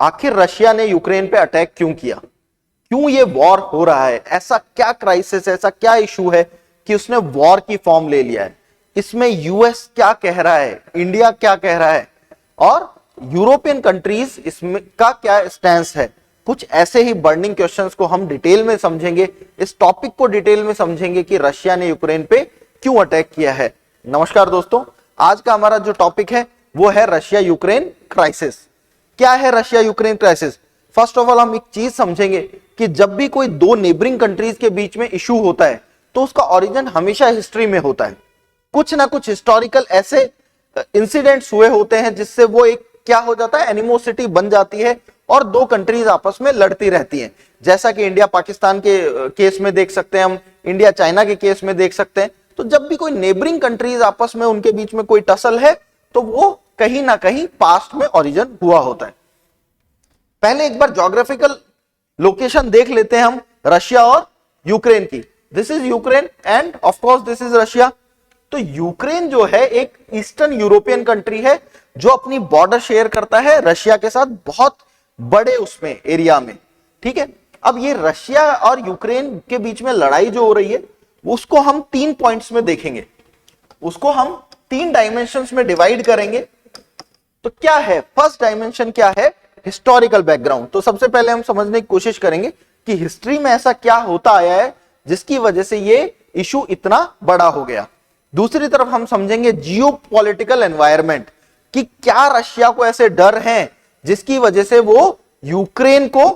आखिर रशिया ने यूक्रेन पे अटैक क्यों किया, क्यों ये वॉर हो रहा है, ऐसा क्या क्राइसिस है, ऐसा क्या इशू है कि उसने वॉर की फॉर्म ले लिया है। इसमें यूएस क्या कह रहा है, इंडिया क्या कह रहा है और यूरोपियन कंट्रीज इसमें का क्या स्टैंस है। कुछ ऐसे ही बर्निंग क्वेश्चंस को हम डिटेल में समझेंगे, इस टॉपिक को डिटेल में समझेंगे कि रशिया ने यूक्रेन पे क्यों अटैक किया है। नमस्कार दोस्तों, आज का हमारा जो टॉपिक है वो है रशिया यूक्रेन क्राइसिस। क्या है Russia Ukraine crisis? First of all हम एक चीज समझेंगे कि जब भी कोई दो नेबरिंग कंट्रीज के बीच में इशू होता है तो उसका ओरिजिन हमेशा हिस्ट्री में होता है। कुछ ना कुछ हिस्टोरिकल ऐसे इंसिडेंट्स हुए होते हैं जिससे वो एक क्या हो जाता है, एनिमोसिटी बन जाती है और दो कंट्रीज आपस में लड़ती रहती हैं। जैसा कि इंडिया पाकिस्तान के केस में देख सकते हैं, हम इंडिया चाइना के केस में देख सकते हैं। तो जब भी कोई नेबरिंग कंट्रीज आपस में उनके बीच में कोई टसल है तो वो कहीं ना कहीं पास्ट में ओरिजिन हुआ होता है। पहले एक बार ज्योग्राफिकल लोकेशन देख लेते हैं हम रशिया और यूक्रेन की। This is Ukraine end of course this is Russia. तो यूक्रेन जो है एक ईस्टर्न यूरोपियन कंट्री है जो अपनी बॉर्डर शेयर करता है रशिया के साथ, बहुत बड़े उसमें एरिया में। ठीक है, अब ये रशिया और यूक्रेन के बीच में लड़ाई जो हो रही है उसको हम 3 पॉइंट्स में देखेंगे, उसको हम 3 डायमेंशंस में डिवाइड करेंगे। तो क्या है फर्स्ट डायमेंशन, क्या है हिस्टोरिकल बैकग्राउंड। तो सबसे पहले हम समझने की कोशिश करेंगे कि हिस्ट्री में ऐसा क्या होता आया है जिसकी वजह से ये इशू इतना बड़ा हो गया। दूसरी तरफ हम समझेंगे जियोपॉलिटिकल एनवायरनमेंट कि क्या रशिया को ऐसे डर हैं जिसकी वजह से वो यूक्रेन को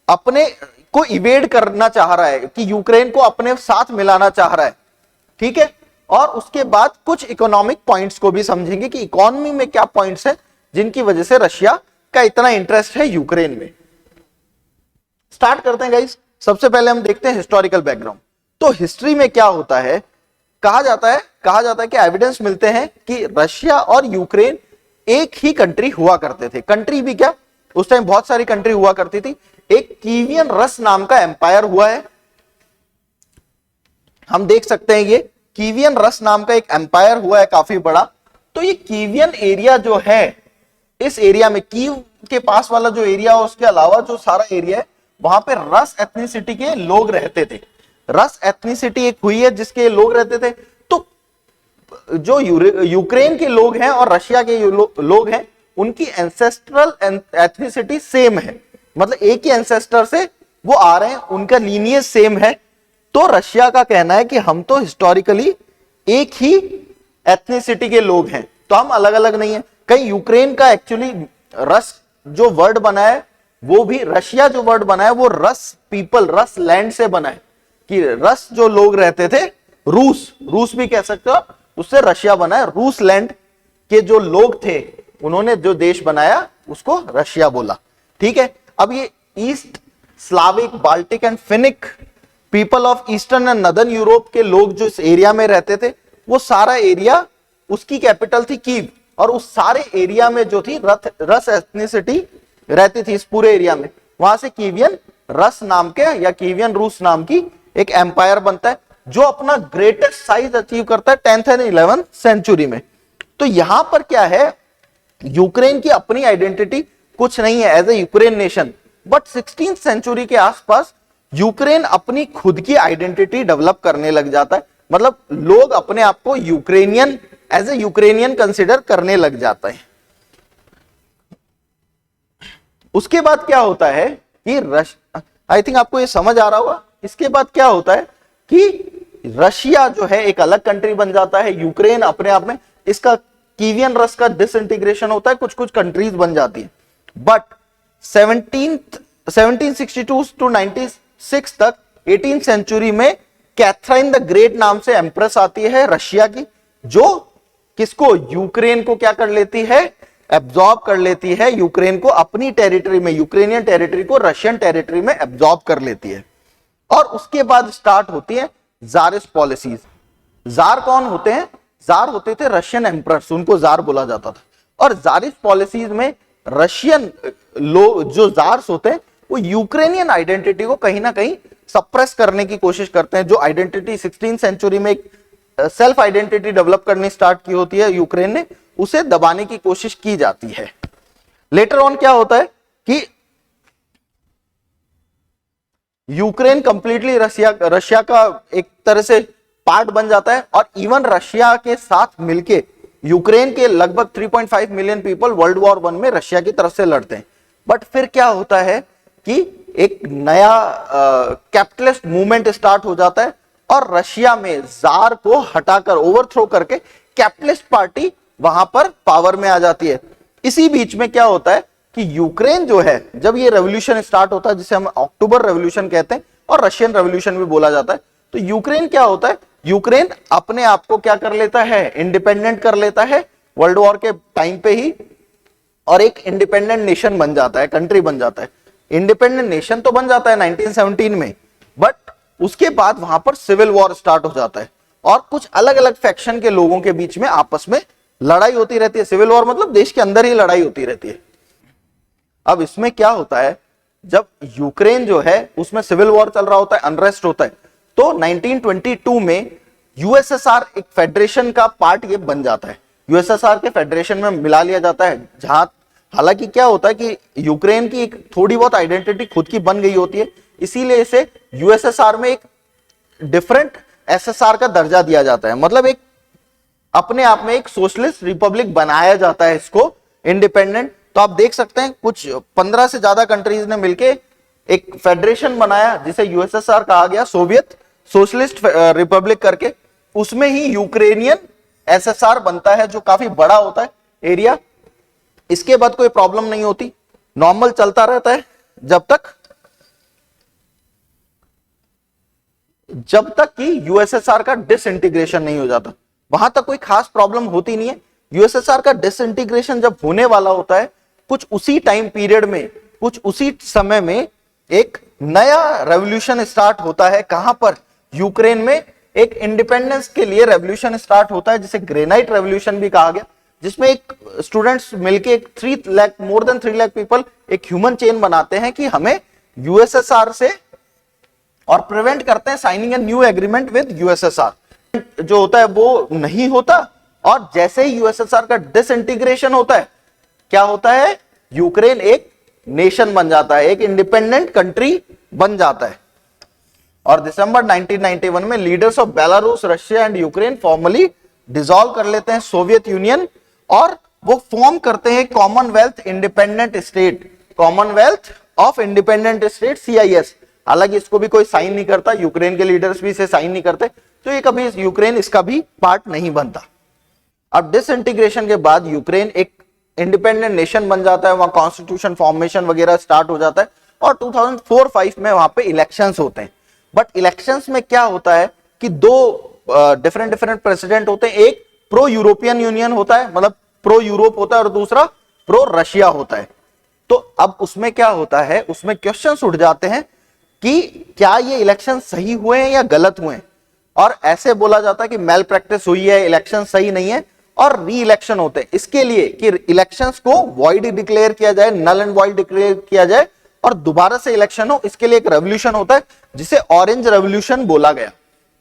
अपने को इवेड करना चाह रहा है, कि यूक्रेन को अपने साथ मिलाना चाह रहा है। ठीक है, और उसके बाद कुछ इकोनॉमिक पॉइंट्स को भी समझेंगे कि इकोनॉमी में क्या पॉइंट्स हैं जिनकी वजह से रशिया का इतना इंटरेस्ट है यूक्रेन में। स्टार्ट करते हैं गाइस। सबसे पहले हम देखते हैं हिस्टोरिकल बैकग्राउंड। तो हिस्ट्री में क्या होता है, कहा जाता है कि एविडेंस मिलते हैं कि रशिया और यूक्रेन एक ही कंट्री हुआ करते थे। कंट्री भी क्या, उस टाइम बहुत सारी कंट्री हुआ करती थी। एक कीवियन रस नाम का एम्पायर हुआ है, हम देख सकते हैं ये कीवियन रस नाम का एक एम्पायर हुआ है काफी बड़ा। तो ये कीवियन एरिया जो है, इस एरिया में कीव के पास वाला जो एरिया है उसके अलावा जो सारा एरिया है वहां पे रस एथनिसिटी के लोग रहते थे। रस एथनिसिटी एक हुई है जिसके लोग रहते थे। तो जो यूक्रेन के लोग हैं और रशिया के लोग हैं उनकी एंसेस्ट्रल एथनिसिटी सेम है, मतलब एक ही एंसेस्टर से वो आ रहे हैं, उनका लीनियज सेम है। तो रशिया का कहना है कि हम तो हिस्टोरिकली एक ही एथनिसिटी के लोग हैं, तो हम अलग अलग नहीं है। कहीं यूक्रेन का एक्चुअली रस जो वर्ड बना है वो भी, रशिया जो वर्ड बना है वो रस पीपल, रस लैंड से बना है, कि रस जो लोग रहते थे, रूस भी कह सकते हो, उससे रशिया बना है। रूस लैंड के जो लोग थे उन्होंने जो देश बनाया उसको रशिया बोला। ठीक है, अब ये East Slavic, Baltic and Finnic people of eastern and northern Europe के लोग जो इस एरिया में रहते थे, वो सारा एरिया उसकी कैपिटल थी कीव, और उस सारे एरिया में जो थी रस एथनिसिटी रहती थी इस पूरे एरिया में। वहां से कीवियन रस नाम के या कीवियन रूस नाम की एक एम्पायर बनता है जो अपना ग्रेटेस्ट साइज अचीव करता है 10th एंड 11th सेंचुरी में। तो यहां पर क्या है, यूक्रेन की अपनी आइडेंटिटी कुछ नहीं है as a Ukraine nation, but 16th century के आसपास यूक्रेन अपनी खुद की आइडेंटिटी डेवलप करने लग जाता है। मतलब लोग अपने आप को Ukrainian as a Ukrainian consider करने लग जाता है। उसके बाद क्या होता है कि आई थिंक आपको ये समझ आ रहा होगा। इसके बाद क्या होता है कि रशिया जो है एक अलग कंट्री बन जाता है, यूक्रेन अपने आप में, इसका कीवियन रस का डिसइंटीग्रेशन होता है, कुछ कुछ कंट्रीज बन जाती है। बट 1762 टू 96 तक 18th सेंचुरी में कैथरीन द ग्रेट नाम से एम्प्रेस आती है रशिया की, जो किसको, यूक्रेन को क्या कर लेती है, एब्जॉर्ब कर लेती है, यूक्रेन को अपनी टेरिटरी में, यूक्रेनियन टेरिटरी को रशियन टेरिटरी में एब्जॉर्ब कर लेती है। और उसके बाद स्टार्ट होती है जारिस्ट पॉलिसीज। जार कौन होते हैं, जार होते थे रशियन एम्परर्स, उनको जार बोला जाता था। और जारिस्ट पॉलिसीज में रशियन लोग जो जार्स होते हैं वो यूक्रेनियन आइडेंटिटी को कहीं ना कहीं सप्रेस करने की कोशिश करते हैं। जो आइडेंटिटी 16th सेंचुरी में एक सेल्फ आइडेंटिटी डेवलप करनी स्टार्ट की होती है यूक्रेन ने, उसे दबाने की कोशिश की जाती है। लेटर ऑन क्या होता है कि यूक्रेन कंप्लीटली रशिया का एक तरह से पार्ट बन जाता है, और इवन रशिया के साथ मिलके यूक्रेन के लगभग 3.5 मिलियन पीपल वर्ल्ड वॉर 1 में रशिया की तरफ से लड़ते हैं। बट फिर क्या होता है कि एक नया कैपिटलिस्ट मूवमेंट स्टार्ट हो जाता है, और रशिया में जार को हटाकर ओवरथ्रो करके कैपिटलिस्ट पार्टी वहां पर पावर में आ जाती है। इसी बीच में क्या होता है कि यूक्रेन जो है, जब ये रेवोल्यूशन स्टार्ट होता है जिसे हम अक्टूबर रेवोल्यूशन कहते हैं और रशियन रेवोल्यूशन भी बोला जाता है, तो यूक्रेन क्या होता है, यूक्रेन अपने आप को क्या कर लेता है, इंडिपेंडेंट कर लेता है वर्ल्ड वॉर के टाइम पे ही, और एक इंडिपेंडेंट नेशन बन जाता है, कंट्री बन जाता है। इंडिपेंडेंट नेशन तो बन जाता है 1917 में, बट उसके बाद वहां पर सिविल वॉर स्टार्ट हो जाता है, और कुछ अलग अलग फैक्शन के लोगों के बीच में आपस में लड़ाई होती रहती है। सिविल वॉर मतलब देश के अंदर ही लड़ाई होती रहती है। अब इसमें क्या होता है, जब यूक्रेन जो है उसमें सिविल वॉर चल रहा होता है, अनरेस्ट होता है, तो 1922 में यूएसएसआर एक फेडरेशन का पार्ट ये बन जाता है, यूएसएसआर के फेडरेशन में मिला लिया जाता है। जहां हालांकि क्या होता है कि यूक्रेन की एक थोड़ी बहुत आइडेंटिटी खुद की बन गई होती है, इसीलिए इसे यूएसएसआर में एक डिफरेंट एसएसआर का दर्जा दिया जाता है, मतलब एक अपने आप में एक सोशलिस्ट रिपब्लिक बनाया जाता है इसको, इंडिपेंडेंट। तो आप देख सकते हैं कुछ 15 से ज्यादा कंट्रीज ने मिलके एक फेडरेशन बनाया जिसे यूएसएसआर कहा गया, सोवियत सोशलिस्ट रिपब्लिक करके। उसमें ही यूक्रेनियन एसएसआर बनता है जो काफी बड़ा होता है एरिया। इसके बाद कोई प्रॉब्लम नहीं होती, नॉर्मल चलता रहता है जब तक कि यूएसएसआर का डिसइंटीग्रेशन नहीं हो जाता, वहां तक कोई खास प्रॉब्लम होती नहीं है। यूएसएसआर का डिसइंटीग्रेशन जब होने वाला होता है, कुछ उसी टाइम पीरियड में, कुछ उसी समय में एक नया रेवोल्यूशन स्टार्ट होता है। कहां पर? यूक्रेन में एक इंडिपेंडेंस के लिए रेवोल्यूशन स्टार्ट होता है जिसे ग्रेनाइट रेवोल्यूशन भी कहा गया, जिसमें एक स्टूडेंट्स मिलके एक 3 lakh, more than 3 lakh people एक ह्यूमन चेन बनाते हैं कि हमें यूएसएसआर से, और प्रिवेंट करते हैं signing a new agreement with USSR. जो होता है वो नहीं होता, और जैसे ही यूएसएसआर का डिसइंटीग्रेशन होता है, क्या होता है, यूक्रेन एक नेशन बन जाता है, एक इंडिपेंडेंट कंट्री बन जाता है। और दिसंबर 1991 में leaders of Belarus, Russia and Ukraine formally dissolve कर लेते हैं सोवियत यूनियन, और वो फॉर्म करते हैं Commonwealth independent state, Commonwealth of independent state, CIS। हालांकि इसको भी कोई साइन नहीं करता, यूक्रेन के लीडर्स भी इसे साइन नहीं करते, तो ये कभी यूक्रेन इसका भी पार्ट नहीं बनता। अब डिसइंटीग्रेशन के बाद यूक्रेन एक इंडिपेंडेंट नेशन बन जाता है, वहां कॉन्स्टिट्यूशन फॉर्मेशन वगैरह स्टार्ट हो जाता है, और 2004-5 में वहां पे इलेक्शंस होते हैं। बट इलेक्शंस में क्या होता है कि दो डिफरेंट प्रेसिडेंट होते हैं, एक प्रो यूरोपियन यूनियन होता है, मतलब प्रो यूरोप होता है, और दूसरा प्रो रशिया होता है। तो अब उसमें क्या होता है, उसमें क्वेश्चंस उठ जाते हैं कि क्या ये इलेक्शन सही हुए हैं या गलत हुए हैं, और ऐसे बोला जाता है कि मेल प्रैक्टिस हुई है, इलेक्शन सही नहीं है, और री इलेक्शन होते हैं। इसके लिए कि इलेक्शंस को वॉइड डिक्लेयर किया जाए, नल एंड वॉइड डिक्लेयर किया जाए, और दोबारा से इलेक्शन हो, इसके लिए एक रेवोल्यूशन होता है जिसे ऑरेंज रेवोल्यूशन बोला गया।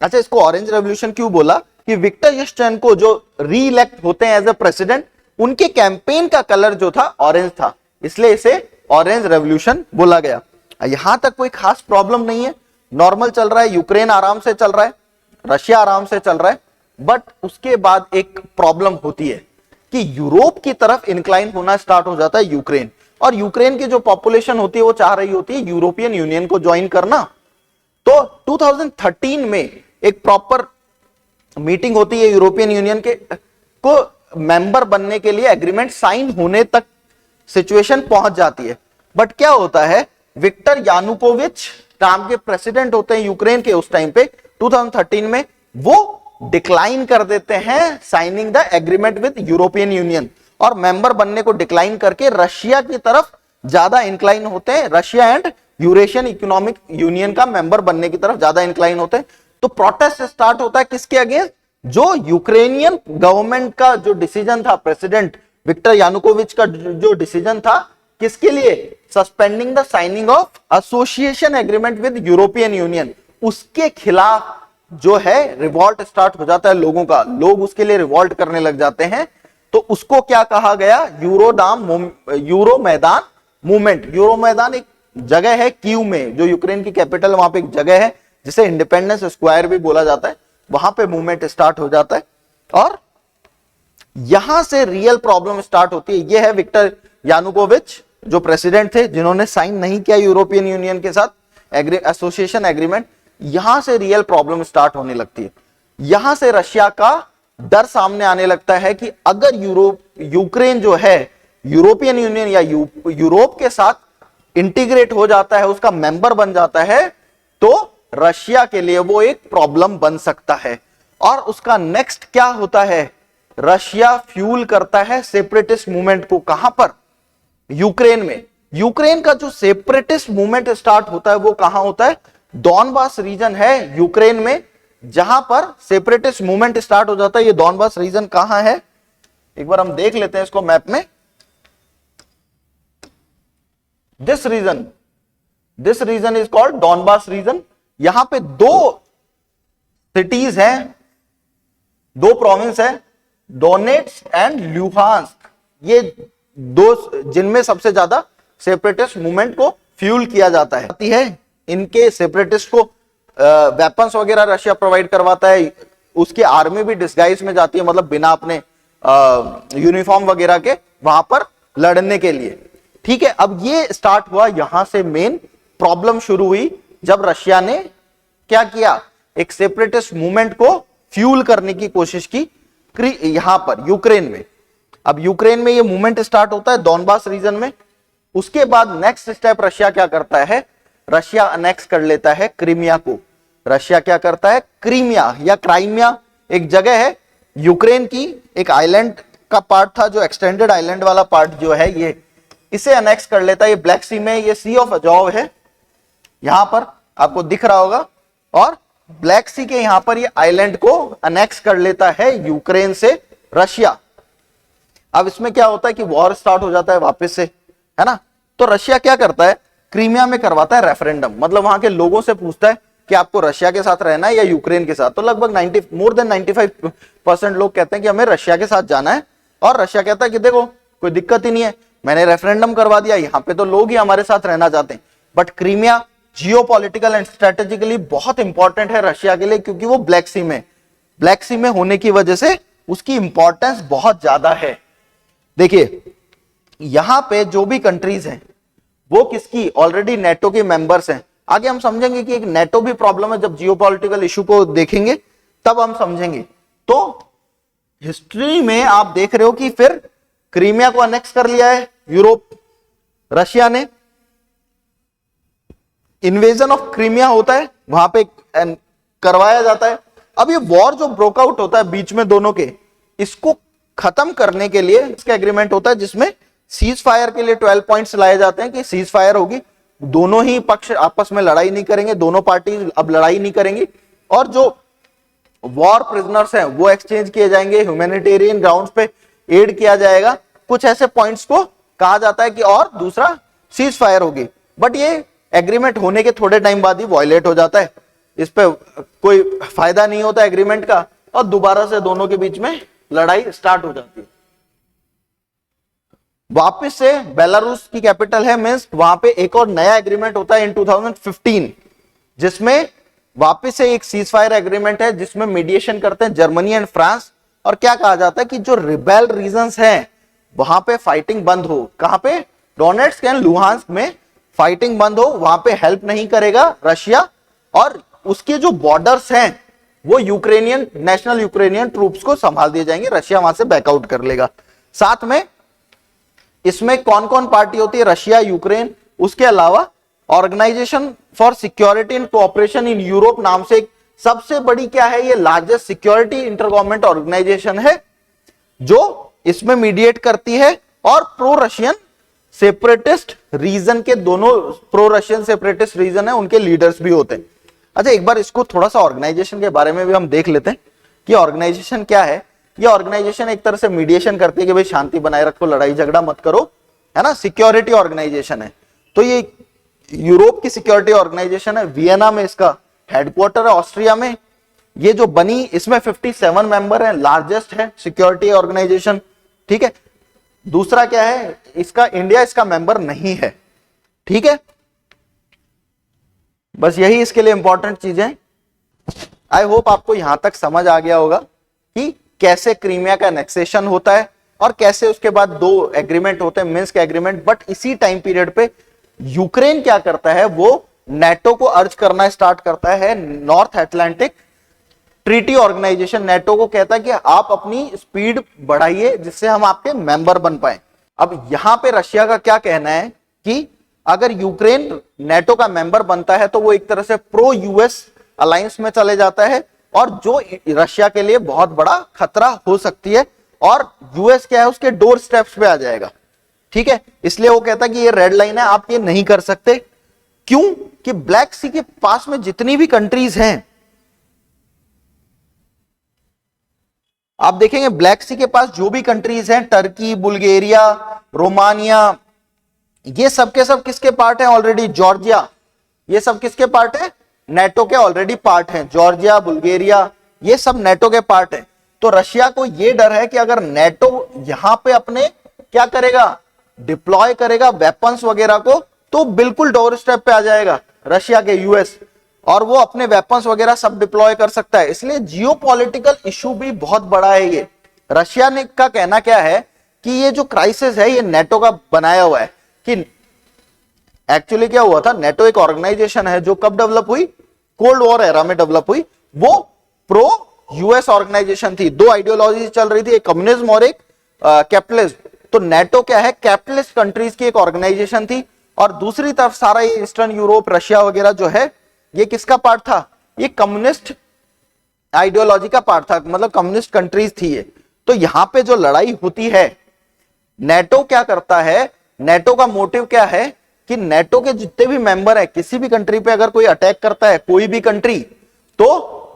अच्छा, इसको ऑरेंज रेवोल्यूशन क्यों बोला? कि विक्टर युशचेन्को जो री इलेक्ट होते हैं एज ए प्रेसिडेंट, उनके कैंपेन का कलर जो था ऑरेंज था, इसलिए इसे ऑरेंज रेवोल्यूशन बोला गया। यहां तक कोई खास प्रॉब्लम नहीं है, नॉर्मल चल रहा है, यूक्रेन आराम से चल रहा है, रशिया आराम से चल रहा है। बट उसके बाद एक प्रॉब्लम होती है कि यूरोप की तरफ इंक्लाइन होना स्टार्ट हो जाता है यूक्रेन, और यूक्रेन की जो पॉपुलेशन होती है वो चाह रही होती है यूरोपियन यूनियन को ज्वाइन करना। तो 2013 में एक प्रॉपर मीटिंग होती है यूरोपियन यूनियन के को मेंबर बनने के लिए, एग्रीमेंट साइन होने तक सिचुएशन पहुंच जाती है। बट क्या होता है, विक्टर यानुकोविच नाम के प्रेसिडेंट होते हैं यूक्रेन के उस टाइम पे 2013 में, वो डिक्लाइन कर देते हैं signing the agreement with European union, और मेंबर बनने को डिक्लाइन करके रशिया की तरफ ज्यादा इंक्लाइन होते हैं, Russia and Eurasian economic union का मेंबर बनने की तरफ ज्यादा इंक्लाइन होते हैं। तो प्रोटेस्ट स्टार्ट होता है किसके अगेंस्ट? जो यूक्रेनियन गवर्नमेंट का जो डिसीजन था, प्रेसिडेंट विक्टर यानुकोविच का जो डिसीजन था, किसके लिए? Suspending the signing off association agreement with European union, उसके खिलाफ जो है रिवॉल्ट स्टार्ट हो जाता है लोगों का, लोग उसके लिए रिवॉल्ट करने लग जाते हैं। तो उसको क्या कहा गया? यूरो मैदान मूवमेंट, यूरो मैदान एक जगह है कीव में, जो यूक्रेन की कैपिटल, वहां पे एक जगह है जिसे इंडिपेंडेंस स्क्वायर भी बोला जाता है, वहां पे मूवमेंट स्टार्ट हो जाता है और यहां से रियल प्रॉब्लम स्टार्ट होती है। यह है विक्टर यानुकोविच जो प्रेसिडेंट थे, जिन्होंने साइन नहीं किया यूरोपियन यूनियन के साथ एसोसिएशन एग्रीमेंट। यहां से रियल प्रॉब्लम स्टार्ट होने लगती है। यहां से रशिया का डर सामने आने लगता है कि अगर यूक्रेन जो है यूरोपियन यूनियन या यूरोप के साथ इंटीग्रेट हो जाता है, उसका मेंबर बन जाता है, तो रशिया के लिए वो एक प्रॉब्लम बन सकता है। और उसका नेक्स्ट क्या होता है, रशिया फ्यूल करता है सेपरेटिस्ट मूवमेंट को। कहां पर? यूक्रेन में। यूक्रेन का जो सेपरेटिस्ट मूवमेंट स्टार्ट होता है वो कहां होता है? डॉनबास रीजन है यूक्रेन में, जहां पर सेपरेटिस्ट मूवमेंट स्टार्ट हो जाता है। ये डॉनबास रीजन कहां है, एक बार हम देख लेते हैं इसको मैप में। This region is called Donbas region. यहां पे दो सिटीज हैं, दो प्रोविंस है, डोनेट्स्क एंड लुहांस्क। ये दो जिनमें सबसे ज्यादा सेपरेटिस्ट मूवमेंट को फ्यूल किया जाता है। इनके सेपरेटिस्ट को वेपन्स वगैरह रशिया प्रोवाइड करवाता है, उसकी आर्मी भी डिस्गाइज में जाती है, मतलब बिना अपने यूनिफॉर्म वगैरह के वहां पर लड़ने के लिए। ठीक है, अब ये स्टार्ट हुआ, यहां से मेन प्रॉब्लम शुरू हुई जब रशिया ने क्या किया, एक सेपरेटिस्ट मूवमेंट को फ्यूल करने की कोशिश की यहां पर यूक्रेन में। अब यूक्रेन में ये मूवमेंट स्टार्ट होता है डॉनबास रीजन में। उसके बाद नेक्स्ट स्टेप रशिया क्या करता है, रशिया अनेक्स कर लेता है क्रीमिया को। रशिया क्या करता है, क्रीमिया या क्राइमिया एक जगह है यूक्रेन की, एक आइलैंड का पार्ट था, जो एक्सटेंडेड आइलैंड वाला पार्ट जो है ये, इसे अनेक्स कर लेता है। ये ब्लैक सी में, ये सी ऑफ अजोव है, यहां पर आपको दिख रहा होगा, और ब्लैक सी के यहां पर ये आइलैंड को अनेक्स कर लेता है यूक्रेन से रशिया। अब इसमें क्या होता है कि वॉर स्टार्ट हो जाता है वापस से, है ना। तो रशिया क्या करता है, क्रीमिया में करवाता है रेफरेंडम, मतलब वहां के लोगों से पूछता है कि आपको रशिया के साथ रहना है या यूक्रेन के साथ। तो लगभग मोर देन 95% लोग कहते हैं कि हमें रशिया के साथ जाना है, और रशिया कहता है कि देखो कोई दिक्कत ही नहीं है, मैंने रेफरेंडम करवा दिया, यहाँ पे तो लोग ही हमारे साथ रहना चाहते हैं। But Crimea geopolitical and strategically बहुत इंपॉर्टेंट है रशिया के लिए, क्योंकि वो ब्लैक सी में होने की वजह से उसकी इंपॉर्टेंस बहुत ज्यादा है। देखिए यहां पे जो भी कंट्रीज हैं वो किसकी, ऑलरेडी नेटो के मेंबर्स हैं। आगे हम समझेंगे कि एक नेटो भी प्रॉब्लम है, जब जियोपॉलिटिकल इशू को देखेंगे तब हम समझेंगे। तो हिस्ट्री में आप देख रहे हो कि फिर क्रीमिया को अनेक्स कर लिया है रशिया ने। इन्वेजन ऑफ क्रीमिया होता है, वहां पे करवाया जाता है। अब ये वॉर जो ब्रोकआउट होता है बीच में दोनों के, इसको खत्म करने के लिए इसका एग्रीमेंट होता है, जिसमें सीज फायर के लिए 12 पॉइंट्स लाए जाते हैं कि सीज फायर होगी, दोनों ही पक्ष आपस में लड़ाई नहीं करेंगे, दोनों पार्टी अब लड़ाई नहीं करेंगी, और जो वॉर प्रिजनर्स हैं वो एक्सचेंज किए जाएंगे, ह्यूमैनिटेरियन ग्राउंड्स पे एड किया जाएगा। कुछ ऐसे पॉइंट्स को कहा जाता है कि, और दूसरा सीज फायर होगी। बट ये एग्रीमेंट होने के थोड़े टाइम बाद ही वायलेट हो जाता है, इस पे कोई फायदा नहीं होता एग्रीमेंट का, और दोबारा से दोनों के बीच में लड़ाई स्टार्ट हो जाती है। वापस से बेलारूस की कैपिटल है मिन्स्क, वहां पे एक और नया एग्रीमेंट होता है इन 2015, जिसमें वापस से एक सीज फायर एग्रीमेंट है, जिसमें मीडिएशन करते हैं जर्मनी एंड फ्रांस। और क्या कहा जाता है कि जो रिबेल रीजन्स हैं वहां पे फाइटिंग बंद हो। कहां पे? डोनेट्स्क एंड लुहांस्क में फाइटिंग बंद हो, वहां पे हेल्प नहीं करेगा रशिया, और उसके जो बॉर्डर्स हैं वो यूक्रेनियन नेशनल यूक्रेनियन ट्रूप्स को संभाल दिए जाएंगे, रशिया वहां से बैकआउट कर लेगा। साथ में इसमें कौन कौन पार्टी होती है, रशिया, यूक्रेन, उसके अलावा organisation for security and cooperation in Europe नाम से एक सबसे बड़ी क्या है, ये largest security inter government organisation है, जो इसमें मीडिएट करती है, और प्रो रशियन सेपरेटिस्ट रीजन के, दोनों प्रो रशियन सेपरेटिस्ट रीजन है, उनके लीडर्स भी होते हैं। अच्छा, एक बार इसको थोड़ा सा ऑर्गेनाइजेशन के बारे में भी हम देख लेते हैं कि ऑर्गेनाइजेशन क्या है। ये ऑर्गेनाइजेशन एक तरह से मीडिएशन करती है कि भाई शांति बनाए रखो, लड़ाई झगड़ा मत करो, है ना। सिक्योरिटी ऑर्गेनाइजेशन है, तो ये यूरोप की सिक्योरिटी ऑर्गेनाइजेशन है, वियना में इसका हेडक्वार्टर है, ऑस्ट्रिया में। ये जो बनी, इसमें 57 मेंबर है, लार्जेस्ट है सिक्योरिटी ऑर्गेनाइजेशन, ठीक है। दूसरा क्या है, इसका इंडिया इसका मेंबर नहीं है। ठीक है, बस यही इसके लिए इंपॉर्टेंट चीजें। आई होप आपको यहां तक समझ आ गया होगा कि कैसे क्रीमिया का एनेक्सेशन होता है और कैसे उसके बाद दो एग्रीमेंट होते हैं, मिन्स्क एग्रीमेंट। बट इसी टाइम पीरियड पे यूक्रेन क्या करता है, वो नेटो को अर्ज करना स्टार्ट करता है, North Atlantic Treaty Organisation NATO को कहता है कि आप अपनी स्पीड बढ़ाइए जिससे हम आपके मेंबर बन पाए। अब यहां पे रशिया का क्या कहना है कि अगर यूक्रेन नेटो का मेंबर बनता है तो वो एक तरह से प्रो यूएस अलायंस में चले जाता है, और जो रशिया के लिए बहुत बड़ा खतरा हो सकती है, और यूएस क्या है उसके डोर स्टेप्स पे आ जाएगा। ठीक है, इसलिए वो कहता है कि ये रेड लाइन है, आप ये नहीं कर सकते। क्यों? कि ब्लैक सी के पास में जितनी भी कंट्रीज हैं, आप देखेंगे ब्लैक सी के पास जो भी कंट्रीज हैं, टर्की, बुल्गारिया, रोमानिया, ये सब के सब किसके पार्ट हैं ऑलरेडी? जॉर्जिया, ये सब किसके पार्ट है? नेटो के ऑलरेडी पार्ट हैं। जॉर्जिया, बुल्गारिया, ये सब नेटो के पार्ट हैं। तो रशिया को ये डर है कि अगर नेटो यहां पे अपने क्या करेगा, डिप्लॉय करेगा वेपन्स वगैरह को, तो बिल्कुल डोर स्टेप पे आ जाएगा रशिया के यूएस, और वो अपने वेपन्स वगैरह सब डिप्लॉय कर सकता है। इसलिए जियोपॉलिटिकल इशू भी बहुत बड़ा है ये। रशिया ने का कहना क्या है कि ये जो क्राइसिस है ये नेटो का बनाया हुआ है। कि एक्चुअली क्या हुआ था, नेटो एक ऑर्गेनाइजेशन है जो कब डेवलप हुई? कोल्ड वॉर एरा में डेवलप हुई। वो प्रो यूएस ऑर्गेनाइजेशन थी, दो आइडियोलॉजी चल रही थी, एक कम्युनिज्म और एक कैपिटलिज्म। तो नेटो क्या है, कैपिटलिस्ट कंट्रीज की एक ऑर्गेनाइजेशन थी, और दूसरी तरफ सारा ये ईस्टर्न यूरोप, रशिया वगैरह जो है, ये किसका पार्ट था? ये कम्युनिस्ट आइडियोलॉजी का पार्ट था, मतलब कम्युनिस्ट कंट्रीज थी ये। तो यहां पे जो लड़ाई होती है, नेटो क्या करता है, नेटो का मोटिव क्या है कि नेटो के जितने भी मेंबर है, किसी भी कंट्री पे अगर कोई अटैक करता है, कोई भी कंट्री, तो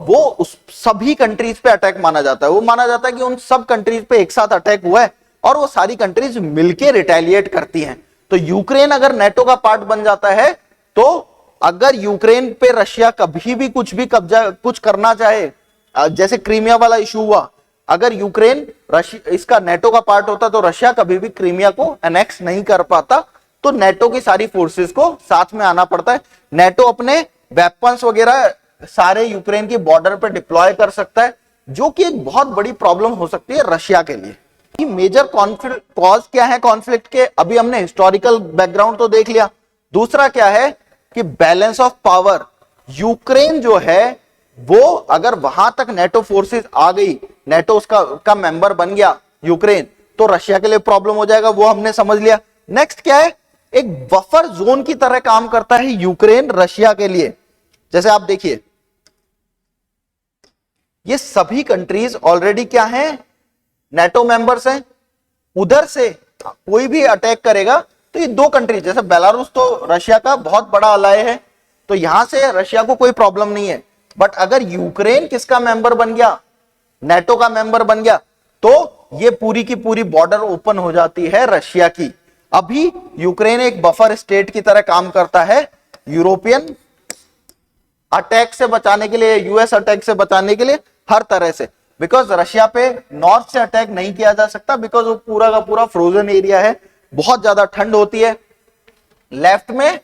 वो उस सभी कंट्रीज पे अटैक माना जाता है। वो माना जाता है कि उन सब कंट्रीज पे एक साथ अटैक हुआ है और वो सारी कंट्रीज मिलके रिटेलिएट करती हैं। तो यूक्रेन अगर नेटो का पार्ट बन जाता है, तो अगर यूक्रेन पे रशिया कभी भी कुछ भी कब्जा कुछ करना चाहे, जैसे क्रीमिया वाला इशू हुआ, अगर यूक्रेन इसका नेटो का पार्ट होता तो रशिया कभी भी क्रीमिया को एनेक्स नहीं कर पाता। तो नेटो की सारी फोर्सेस को साथ में आना पड़ता है। नेटो अपने वेपन्स वगैरह सारे यूक्रेन की बॉर्डर पर डिप्लॉय कर सकता है, जो कि एक बहुत बड़ी प्रॉब्लम हो सकती है रशिया के लिए। मेजर कॉन्फ्लिक्ट कॉज क्या है कॉन्फ्लिक्ट के? अभी हमने हिस्टोरिकल बैकग्राउंड तो देख लिया। दूसरा क्या है कि बैलेंस ऑफ पावर। यूक्रेन जो है वो अगर वहां तक नेटो फोर्सेस आ गई, नेटो उसका मेंबर बन गया यूक्रेन, तो रशिया के लिए प्रॉब्लम हो जाएगा, वो हमने समझ लिया। नेक्स्ट क्या है, एक बफर जोन की तरह काम करता है यूक्रेन रशिया के लिए। जैसे आप देखिए, ये सभी कंट्रीज ऑलरेडी क्या हैं, नेटो मेंबर्स हैं। उधर से कोई भी अटैक करेगा तो ये दो कंट्री, जैसे बेलारूस तो रशिया का बहुत बड़ा अलाय है, तो यहां से रशिया को कोई प्रॉब्लम नहीं है। बट अगर यूक्रेन किसका मेंबर बन गया, नेटो का मेंबर बन गया, तो ये पूरी की पूरी बॉर्डर ओपन हो जाती है रशिया की। अभी यूक्रेन एक बफर स्टेट की तरह काम करता है, यूरोपियन अटैक से बचाने के लिए, यूएस अटैक से बचाने के लिए, हर तरह से। बिकॉज रशिया पे नॉर्थ से अटैक नहीं किया जा सकता, बिकॉज वो पूरा का पूरा फ्रोजन एरिया है, बहुत ज्यादा ठंड होती है। लेफ्ट में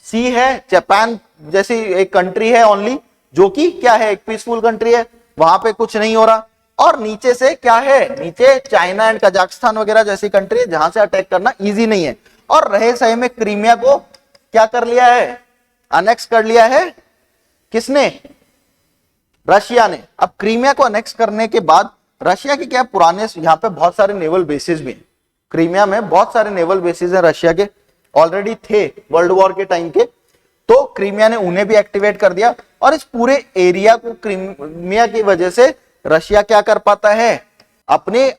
सी है, जापान जैसी एक कंट्री है ओनली, जो कि क्या है, एक पीसफुल कंट्री है, वहां पे कुछ नहीं हो रहा। और नीचे से क्या है, नीचे चाइना एंड कजाकिस्तान वगैरह जैसी कंट्री है, जहां से अटैक करना इजी नहीं है। और रहे सही में क्रीमिया को क्या कर लिया है, अनेक्स कर लिया है, किसने? रशिया ने। अब क्रीमिया को अनेक्स करने के बाद रशिया के क्या पुराने, यहां पे बहुत सारे नेवल बेसिस भी हैं, क्रीमिया में बहुत सारे नेवल बेसिस हैं रशिया के, ऑलरेडी थे वर्ल्ड वॉर के टाइम के। तो क्रीमिया ने उन्हें भी एक्टिवेट कर दिया, और इस पूरे एरिया को क्रीमिया की वजह से रशिया क्या कर पाता है, अपने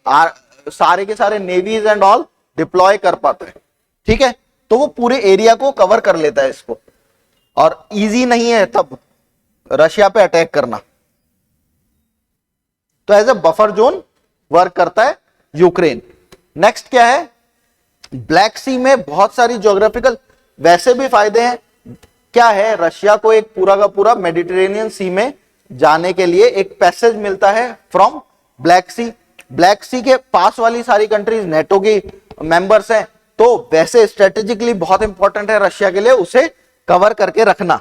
सारे के सारे नेवीज एंड ऑल डिप्लॉय कर पाता है। ठीक है, तो वो पूरे एरिया को कवर कर लेता है इसको, और इजी नहीं है तब रशिया पे अटैक करना। तो as a buffer zone work करता है यूक्रेन। नेक्स्ट क्या है, ब्लैक सी में बहुत सारी ज्योग्राफिकल वैसे भी फायदे हैं। क्या है, रशिया को एक पूरा का पूरा मेडिटेरेनियन सी में जाने के लिए एक पैसेज मिलता है फ्रॉम ब्लैक सी। ब्लैक सी के पास वाली सारी कंट्रीज नेटो की मेंबर्स हैं, तो वैसे स्ट्रेटेजिकली बहुत इंपॉर्टेंट है रशिया के लिए उसे कवर करके रखना।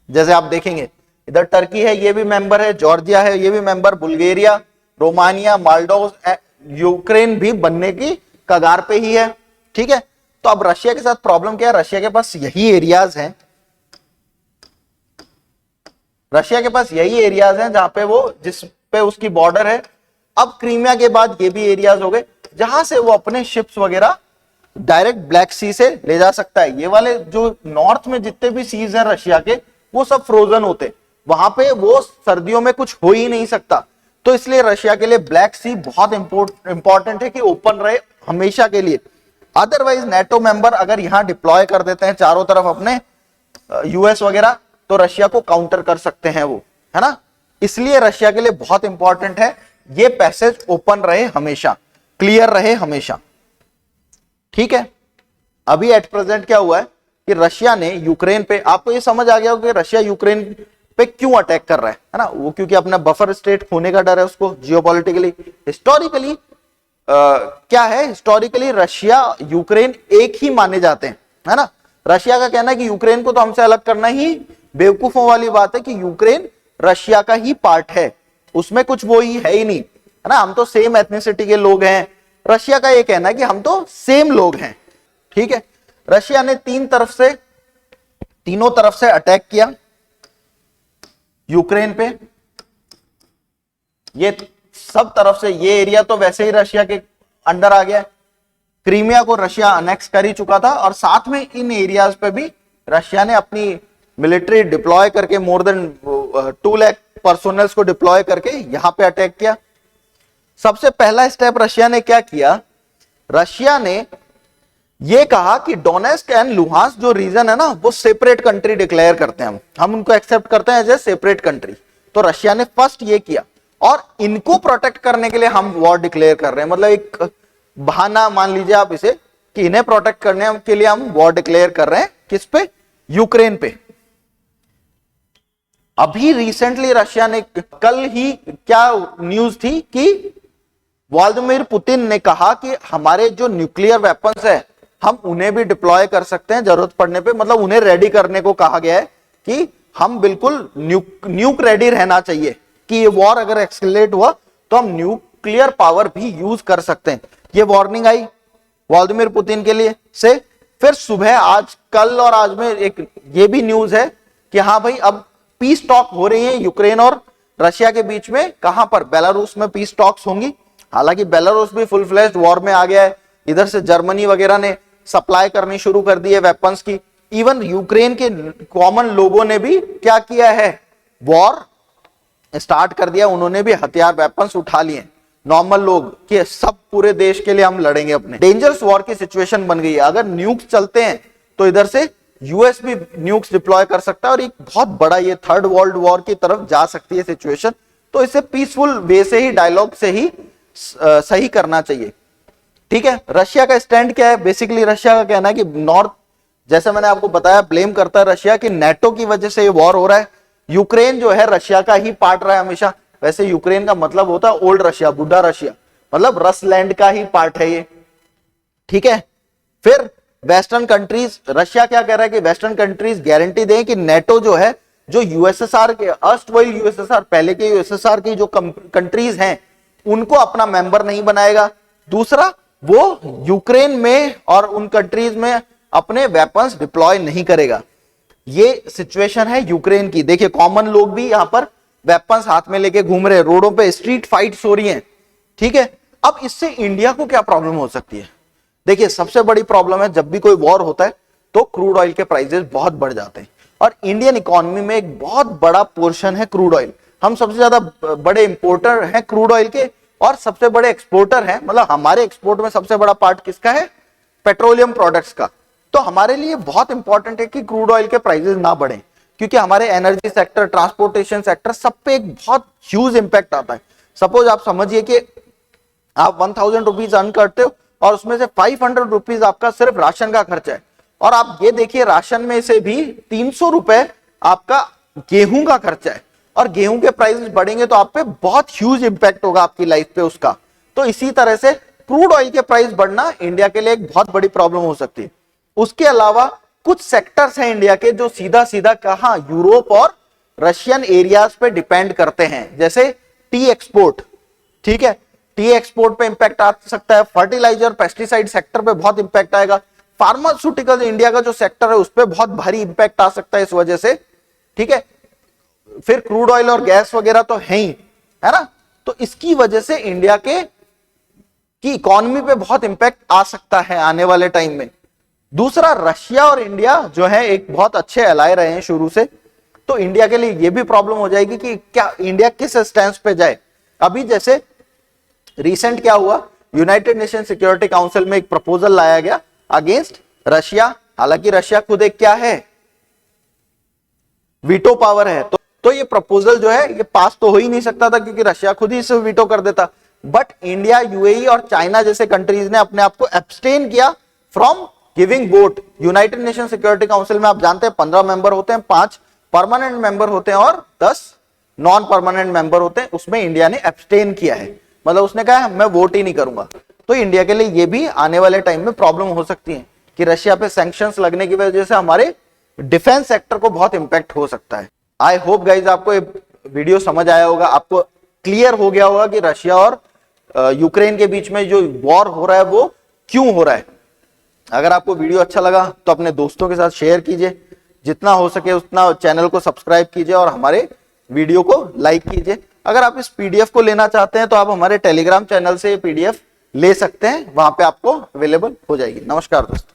जैसे आप देखेंगे इधर टर्की है, ये भी मेंबर है, जॉर्जिया है, ये भी मेंबर, बुल्गारिया, रोमानिया, मालडोव, यूक्रेन भी बनने की कगार पे ही है। ठीक है, तो अब रशिया के साथ प्रॉब्लम क्या है, रशिया के पास यही एरियाज हैं, रशिया के पास यही एरियाज हैं जहां पे वो, जिस पे उसकी बॉर्डर है। अब क्रीमिया के बाद ये भी एरियाज हो गए जहां से वो अपने शिप्स वगैरह डायरेक्ट ब्लैक सी से ले जा सकता है। ये वाले जो नॉर्थ में जितने भी सीज हैं रशिया के, वो सब फ्रोजन होते, वहां पे वो सर्दियों में कुछ हो ही नहीं सकता। तो इसलिए रशिया के लिए ब्लैक सी बहुत इंपॉर्टेंट है कि ओपन रहे हमेशा के लिए। अदरवाइज नेटो मेंबर अगर यहां डिप्लॉय कर देते हैं चारों तरफ अपने यूएस वगैरह, तो रशिया को काउंटर कर सकते हैं वो, है ना। इसलिए रशिया के लिए बहुत इंपॉर्टेंट है ये पैसेज ओपन रहे हमेशा, क्लियर रहे हमेशा। ठीक है, अभी एट प्रेजेंट क्या हुआ है कि रशिया ने यूक्रेन पे, आपको ये समझ आ गया होगा कि रशिया यूक्रेन पे क्यों अटैक कर रहा है ना, वो क्योंकि अपना बफर स्टेट होने का डर है उसको जियोपॉलिटिकली। हिस्टोरिकली क्या है, हिस्टोरिकली रशिया यूक्रेन एक ही माने जाते हैं, है ना। रशिया का कहना है कि यूक्रेन को तो हमसे अलग करना ही बेवकूफों वाली बात है, कि यूक्रेन रशिया का ही पार्ट है, उसमें कुछ वो ही है ही नहीं, है ना। हम तो सेम एथनिसिटी के लोग हैं। रशिया का ये कहना है कि हम तो सेम लोग हैं। ठीक है, रशिया ने तीनों तरफ से अटैक किया यूक्रेन पे। ये सब तरफ से, ये एरिया तो वैसे ही रशिया के अंडर आ गया, क्रीमिया को रशिया अनेक्स कर ही चुका था, और साथ में इन एरियाज पे भी रशिया ने अपनी मिलिट्री डिप्लॉय करके मोर देन 2 लाख पर्सोनल्स को डिप्लॉय करके यहां पे अटैक किया। सबसे पहला स्टेप रशिया ने क्या किया, रशिया ने ये कहा कि डोनेस्क एंड लुहांस्क जो रीजन है ना, वो सेपरेट कंट्री डिक्लेयर करते हैं, हम उनको एक्सेप्ट करते हैं एज ए सेपरेट कंट्री। तो रशिया ने फर्स्ट ये किया, और इनको प्रोटेक्ट करने के लिए हम वॉर डिक्लेयर कर रहे हैं, मतलब एक बहाना मान लीजिए आप इसे, कि इन्हें प्रोटेक्ट करने के लिए हम वॉर डिक्लेयर कर रहे हैं। किस पे, यूक्रेन पे। अभी रिसेंटली रशिया ने, कल ही क्या न्यूज थी कि व्लादिमीर पुतिन ने कहा कि हमारे जो न्यूक्लियर वेपन्स है हम उन्हें भी डिप्लॉय कर सकते हैं जरूरत पड़ने पे, मतलब उन्हें रेडी करने को कहा गया है कि हम बिल्कुल न्यूक रेडी रहना चाहिए, कि ये वॉर अगर एक्सकेलेट हुआ तो हम न्यूक्लियर पावर भी यूज कर सकते हैं। ये वार्निंग आई व्लादिमीर पुतिन के लिए से। फिर सुबह आज, कल और आज में एक ये भी न्यूज है कि हाँ भाई अब पीस टॉक हो रही है यूक्रेन और रशिया के बीच में। कहां पर, बेलारूस में पीस टॉक्स होंगी। हालांकि बेलारूस भी फुल फ्लेज्ड वॉर में आ गया है, इधर से जर्मनी वगैरह ने सप्लाई करनी शुरू कर दी है वेपन्स की। इवन यूक्रेन के कॉमन लोगों ने भी क्या किया है, वॉर स्टार्ट कर दिया, उन्होंने भी हथियार वेपन्स उठा लिए। नॉर्मल लोग कि सब पूरे देश के लिए हम लड़ेंगे अपने। डेंजरस वॉर की सिचुएशन बन गई है। अगर न्यूक्स चलते हैं तो इधर से यूएस भी न्यूक्स डिप्लॉय कर सकता है, और एक बहुत बड़ा ये थर्ड वर्ल्ड वॉर की तरफ जा सकती है सिचुएशन। तो इसे पीसफुल वे से ही, डायलॉग से ही सही करना चाहिए। ठीक है, रशिया का स्टैंड क्या है, बेसिकली रशिया का कहना है कि नॉर्थ, जैसे मैंने आपको बताया, ब्लेम करता है रशिया कि नेटो की वजह से ये वॉर हो रहा है। यूक्रेन जो है रशिया का ही पार्ट रहा है हमेशा। वैसे यूक्रेन का मतलब होता है ओल्ड रशिया, बुढ़ा रशिया, मतलब रसलैंड का ही पार्ट है ये। ठीक है, फिर वेस्टर्न कंट्रीज, रशिया क्या कह रहा है कि वेस्टर्न कंट्रीज गारंटी दें कि नेटो जो है, जो यूएसएसआर के, अर्स्टवाइल यूएसएसआर, पहले के यूएसएसआर की जो कंट्रीज हैं उनको अपना मेंबर नहीं बनाएगा। दूसरा, वो यूक्रेन में और उन कंट्रीज में अपने वेपन्स डिप्लॉय नहीं करेगा। ये सिचुएशन है यूक्रेन की। देखिए, कॉमन लोग भी यहां पर वेपन्स हाथ में लेके घूम रहे हैं, रोडों पे स्ट्रीट फाइट्स हो रही हैं। ठीक है, अब इससे इंडिया को क्या प्रॉब्लम हो सकती है? देखिए, सबसे बड़ी प्रॉब्लम है, जब भी कोई वॉर होता है तो क्रूड ऑयल के प्राइसेस बहुत बढ़ जाते हैं, और इंडियन इकोनॉमी में एक बहुत बड़ा पोर्शन है क्रूड ऑयल। हम सबसे ज्यादा बड़े इंपोर्टर हैं क्रूड ऑयल के, और सबसे बड़े एक्सपोर्टर हैं, मतलब हमारे एक्सपोर्ट में सबसे बड़ा पार्ट किसका है? पेट्रोलियम प्रोडक्ट्स का। तो हमारे लिए बहुत इंपॉर्टेंट है कि क्रूड ऑयल के प्राइसेस ना बढ़े, क्योंकि हमारे एनर्जी सेक्टर, ट्रांसपोर्टेशन सेक्टर, सब पे एक बहुत ह्यूज इंपैक्ट आता है। सपोज आप समझिए कि आप 1000 रुपीज अर्न करते हो, और उसमें से 500 रुपीज आपका सिर्फ राशन का खर्चा है, और आप ये देखिए राशन में से भी 300 रुपए आपका गेहूं का खर्चा है। और गेहूं के प्राइसेस बढ़ेंगे तो आप पे बहुत ह्यूज इंपैक्ट होगा आपकी लाइफ पे उसका। तो इसी तरह से क्रूड ऑयल के प्राइस बढ़ना इंडिया के लिए एक बहुत बड़ी प्रॉब्लम हो सकती है। उसके अलावा कुछ सेक्टर्स हैं इंडिया के जो सीधा सीधा कहां यूरोप और रशियन एरियाज पे डिपेंड करते हैं, जैसे टी एक्सपोर्ट, ठीक है, टी एक्सपोर्ट पे इंपैक्ट आ सकता है, फर्टिलाइजर पेस्टिसाइड सेक्टर पे बहुत इंपैक्ट आएगा, फार्मास्यूटिकल इंडिया का जो सेक्टर है उस पर बहुत भारी इंपैक्ट आ सकता है इस वजह से, ठीक है। फिर क्रूड ऑयल और गैस वगैरह तो है ही, है ना, तो इसकी वजह से इंडिया के की इकोनॉमी पे बहुत इंपैक्ट आ सकता है आने वाले टाइम में। दूसरा, रशिया और इंडिया जो है एक बहुत अच्छे अलाय रहे हैं शुरू से, तो इंडिया के लिए यह भी प्रॉब्लम हो जाएगी कि क्या इंडिया किस स्टैंड पे जाए। अभी जैसे रिसेंट क्या हुआ, यूनाइटेड नेशन सिक्योरिटी काउंसिल में एक प्रपोजल लाया गया अगेंस्ट रशिया, हालांकि रशिया खुद एक क्या है, वीटो पावर है, तो ये प्रपोजल जो है ये पास तो हो ही नहीं सकता था क्योंकि रशिया खुद ही इसे वीटो कर देता। बट इंडिया, यूएई और चाइना जैसे कंट्रीज ने अपने आप को एब्सटेन किया from giving vote. United nation security council में आप जानते हैं 15 मेंबर होते हैं, 5 परमानेंट मेंबर होते हैं और 10 नॉन परमानेंट मेंबर होते हैं, उसमें इंडिया ने एब्सटेन किया है, मतलब उसने कहा मैं वोट ही नहीं करूंगा। तो इंडिया के लिए ये भी आने वाले टाइम में प्रॉब्लम हो सकती है कि रशिया पे सैंक्शंस लगने की वजह से हमारे डिफेंस सेक्टर को बहुत इंपैक्ट हो सकता है। आई होप गाइज आपको ये वीडियो समझ आया होगा, आपको क्लियर हो गया होगा कि रशिया और यूक्रेन के बीच में जो वॉर हो रहा है वो क्यों हो रहा है। अगर आपको वीडियो अच्छा लगा तो अपने दोस्तों के साथ शेयर कीजिए, जितना हो सके उतना चैनल को सब्सक्राइब कीजिए और हमारे वीडियो को लाइक कीजिए। अगर आप इस पीडीएफ को लेना चाहते हैं तो आप हमारे टेलीग्राम चैनल से पीडीएफ ले सकते हैं, वहां पे आपको अवेलेबल हो जाएगी। नमस्कार दोस्तों।